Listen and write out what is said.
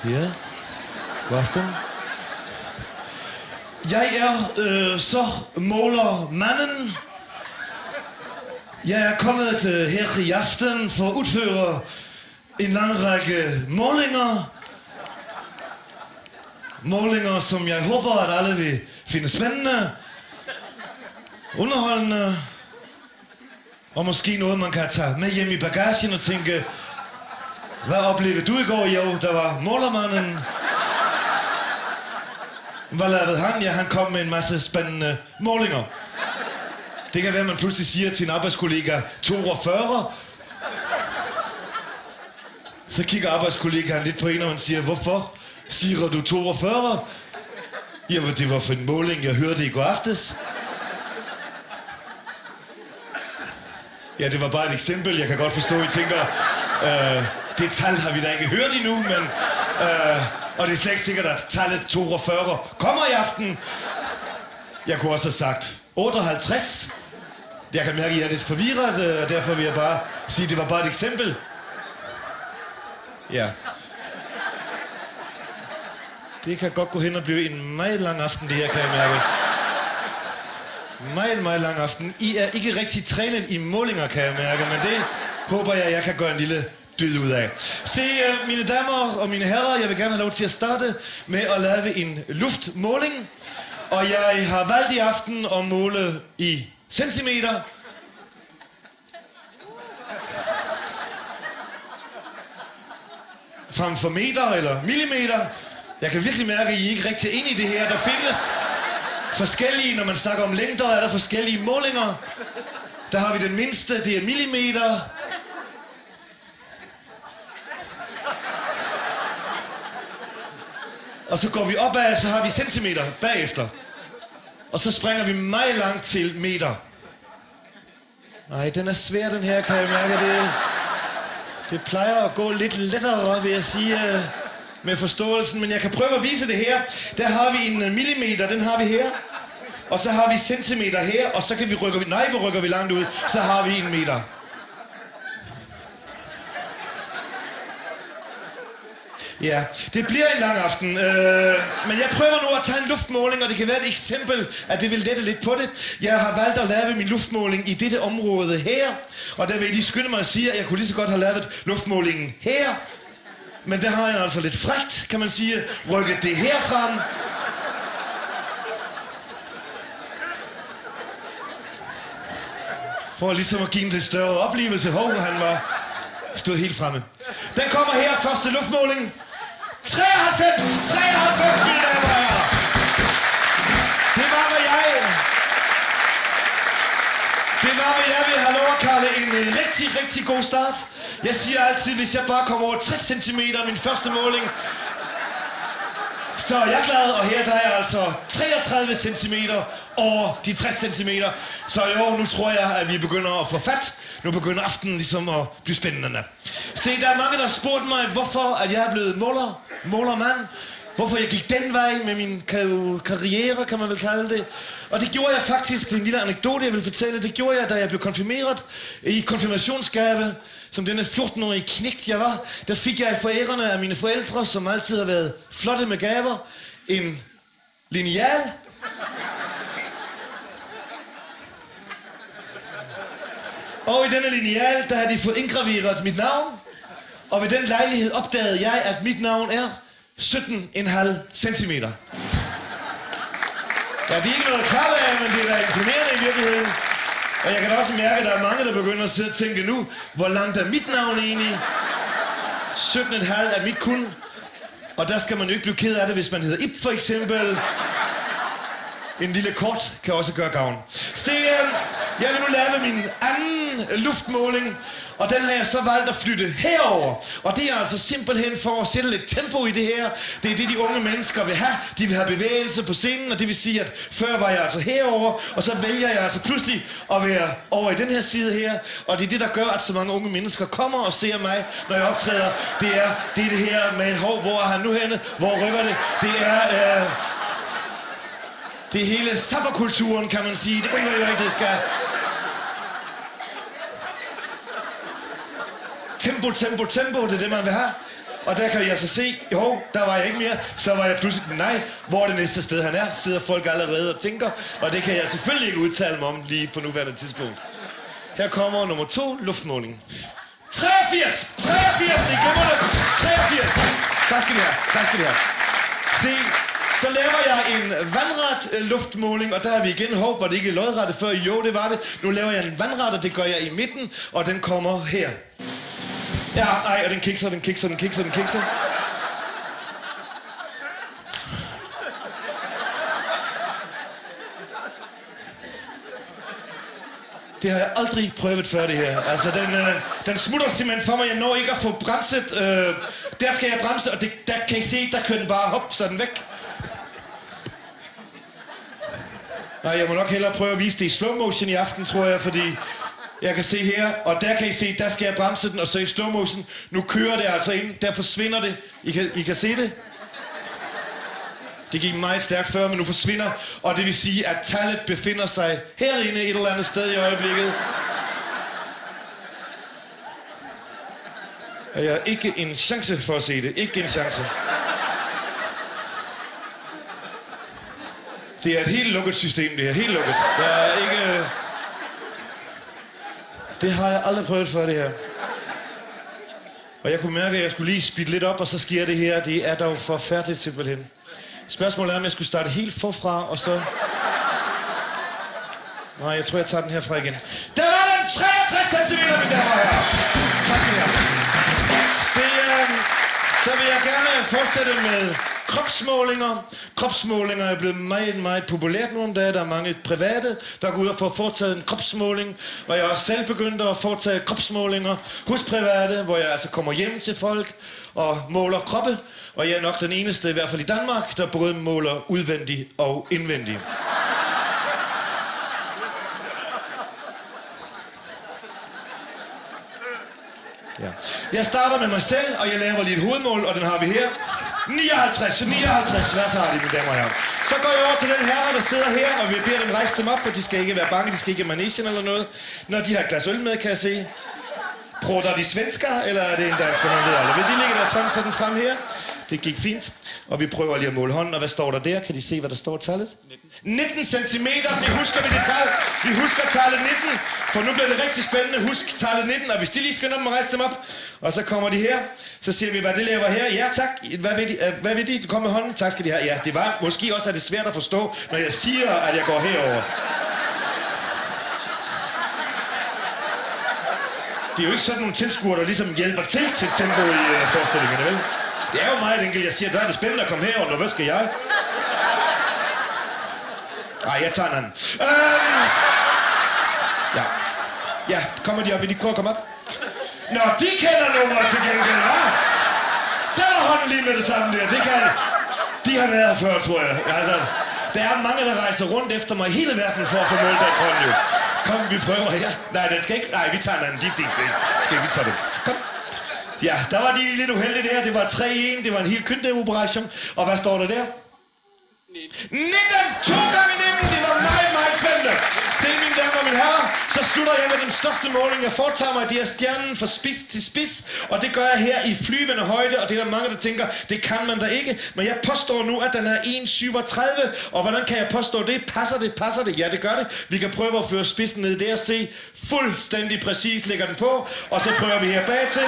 Ja, god aften. Jeg er så målermanden. Jeg er kommet her i aften for at udføre en lang række målinger. Målinger, som jeg håber, at alle vil finde spændende, underholdende, og måske noget, man kan tage med hjem i bagagen og tænke, hvad oplevede du i går? Jo, der var målermanden. Hvad lavede han? Ja, han kom med en masse spændende målinger. Det kan være, at man pludselig siger til en arbejdskollega 42. Så kigger arbejdskollegaen lidt på en, og man siger, hvorfor siger du 42? Jamen, det var for en måling, jeg hørte i går aftes. Ja, det var bare et eksempel. Jeg kan godt forstå, at I tænker, det tal har vi da ikke hørt endnu, men... og det er slet ikke sikkert, at tallet 42 kommer i aften. Jeg kunne også have sagt 58. Jeg kan mærke, at I er lidt forvirret, derfor vil jeg bare sige, at det var bare et eksempel. Ja. Det kan godt gå hen og blive en meget lang aften, det her, kan jeg mærke. Meget, meget lang aften. I er ikke rigtig trænet i målinger, kan jeg mærke, men det håber jeg kan gøre en lille dyd ud af. Se, mine damer og mine herrer, jeg vil gerne have lov til at starte med at lave en luftmåling. Og jeg har valgt i aften at måle i centimeter. Frem for meter eller millimeter. Jeg kan virkelig mærke, at I ikke rigtig er inde i det her. Der findes forskellige, når man snakker om længder, er der forskellige målinger. Der har vi den mindste, det er millimeter. Og så går vi opad, så har vi centimeter bagefter. Og så springer vi meget langt til meter. Nej, den er svær, den her, kan jeg mærke. Det plejer at gå lidt lettere, vil jeg sige, med forståelsen. Men jeg kan prøve at vise det her. Der har vi en millimeter, den har vi her. Og så har vi centimeter her, og så kan vi rykker vi langt ud. Så har vi en meter. Ja, det bliver en lang aften, men jeg prøver nu at tage en luftmåling, og det kan være et eksempel, at det vil lette lidt på det. Jeg har valgt at lave min luftmåling i dette område her, og der vil jeg lige skynde mig at sige, at jeg kunne lige så godt have lavet luftmålingen her, men der har jeg altså lidt frækt, kan man sige, rykket det her frem. For ligesom at give en lidt større oplevelse. Han var stået helt fremme. Den kommer her, første luftmåling. 93, mine damer og herrer. Det var, hvad jeg vil have lov at kalde en rigtig, rigtig god start. Jeg siger altid, hvis jeg bare kommer over 60 cm min første måling, så er jeg glad, og her der er altså 33 cm over de 60 cm. Så jo, nu tror jeg, at vi begynder at få fat. Nu begynder aftenen ligesom at blive spændende. Se, der er mange, der har spurgt mig, hvorfor at jeg er blevet målermand. Hvorfor jeg gik den vej med min karriere, kan man vel kalde det. Og det gjorde jeg faktisk, det er en lille anekdote, jeg vil fortælle. Det gjorde jeg, da jeg blev konfirmeret i konfirmationsgave. Som denne 14-årige knægt jeg var, der fik jeg i forærerne af mine forældre, som altid har været flotte med gaver, en lineal. Og i denne lineal, der havde de fået indgraveret mit navn. Og ved den lejlighed opdagede jeg, at mit navn er 17,5 centimeter. Ja, det er ikke noget at klappe af, men det er da imponerende i virkeligheden. Og jeg kan da også mærke, at der er mange, der begynder at sidde og tænke nu, hvor langt er mit navn egentlig? 17,5 er mit kun. Og der skal man jo ikke blive ked af det, hvis man hedder Ip for eksempel. En lille kort kan også gøre gavn. Se, jeg vil nu lave min anden luftmåling. Og den har jeg så valgt at flytte herover. Og det er altså simpelthen for at sætte lidt tempo i det her. Det er det, de unge mennesker vil have. De vil have bevægelse på scenen, og det vil sige, at før var jeg altså herover, og så vælger jeg altså pludselig at være over i den her side her. Og det er det, der gør, at så mange unge mennesker kommer og ser mig, når jeg optræder. Det er det her med, hvor er han nu henne? Hvor rykker det? Det er hele sabberkulturen, kan man sige. Det er jo ikke, det skal... Tempo, det er det, man vil have. Og der kan jeg så se, jo, der var jeg ikke mere. Så var jeg pludselig, nej, hvor er det næste sted han er? Sidder folk allerede og tænker. Og det kan jeg selvfølgelig ikke udtale mig om lige på nuværende tidspunkt. Her kommer nummer 2, luftmåling. 83! 83! Det glemmer det! 83! Tak skal I have. Tak skal I have. Se, så laver jeg en vandret luftmåling, og der er vi igen. Hov, var det ikke lodrette før? Jo, det var det. Nu laver jeg en vandret, og det gør jeg i midten, og den kommer her. Ja, nej, og den kikser. Det har jeg aldrig prøvet før, det her. Altså, den smutter simpelthen for mig. Jeg når ikke at få bremset. Der skal jeg bremse, og der kan I se, der kører den bare hop, så er den væk. Nej, jeg må nok hellere prøve at vise det i slow motion i aften, tror jeg, fordi jeg kan se her, og der kan I se, der skal jeg bremse den, og så i slow motion. Nu kører det altså ind, der forsvinder det. I kan se det? Det gik meget stærkt før, men nu forsvinder. Og det vil sige, at tallet befinder sig herinde et eller andet sted i øjeblikket. Og jeg har ikke en chance for at se det. Ikke en chance. Det er et helt lukket system, det her. Helt lukket. Der er ikke... Det har jeg aldrig prøvet før, det her. Og jeg kunne mærke, at jeg skulle lige speede lidt op, og så sker det her. Det er dog forfærdeligt simpelthen. Spørgsmålet er, om jeg skulle starte helt forfra, og så... Nej, jeg tror, jeg tager den herfra igen. Der var den 63 cm, mine damer og herrer. Tak skal I have. Så vil jeg gerne fortsætte med kropsmålinger. Kropsmålinger er blevet meget, meget populært nu om dagen. Der er mange private, der går ud og får foretaget en kropsmåling. Og jeg har selv begyndt at foretage kropsmålinger hos private, hvor jeg altså kommer hjem til folk og måler kroppe. Og jeg er nok den eneste, i hvert fald i Danmark, der både måler udvendigt og indvendigt. Ja. Jeg starter med mig selv, og jeg laver lige et hovedmål, og den har vi her. 59, hvad så har de, mine damer og herrer? Så går jeg over til den herre, der sidder her, og vi beder dem rejse dem op, og de skal ikke være bange, de skal ikke i manesien eller noget. Når de har et glas øl med, kan jeg se. Prater de svensker, eller er det en dansker, man ved aldrig? Vil de lægge deres hånd sådan frem her? Det gik fint, og vi prøver lige at måle hånden, og hvad står der der? Kan de se, hvad der står tallet? 19 centimeter, det husker vi det tal. Vi husker tallet 19, for nu bliver det rigtig spændende. Husk tallet 19, og hvis de lige skynder dem og rejse dem op, og så kommer de her, så siger vi, hvad det laver her. Ja, tak. Hvad vil de? Du kommer med hånden. Tak skal de have. Ja, det var måske også, at det er svært at forstå, når jeg siger, at jeg går herover. Det er jo ikke sådan nogle tilskuere, der ligesom hjælper til tempo i forestillingerne, vel? Det er jo meget enkelt. Jeg siger, der er det spændende at komme herover, hvad skal jeg? Ej, jeg tager en anden. Ja. Ja, kommer de op? Vil de prøve at komme op? Nå, de kender nummeret til gengæld, hva'? Der var hånden lige med det samme der. Det kan... De har været her før, tror jeg. Altså, der er mange, der rejser rundt efter mig i hele verden for at få målt deres hånd, jo. Kom, vi prøver her. Nej, den skal ikke. Nej, vi tager en anden. De skal ikke. Vi tager den. Kom. Ja, der var de lidt uheldige der. Det var 3-1. Det var en helt kyndig operation. Og hvad står der der? 19! 2 gange 19! Det var meget, meget spændende. Se, mine damer og mine herrer, så slutter jeg med den største måling. Jeg foretager mig, det er stjernen fra spids til spids. Og det gør jeg her i flyvende højde. Og det er der mange, der tænker, det kan man da ikke. Men jeg påstår nu, at den er 1,37. Og hvordan kan jeg påstå det? Passer det? Ja, det gør det. Vi kan prøve at føre spidsen ned der og se. Fuldstændig præcis ligger den på. Og så prøver vi her bag til.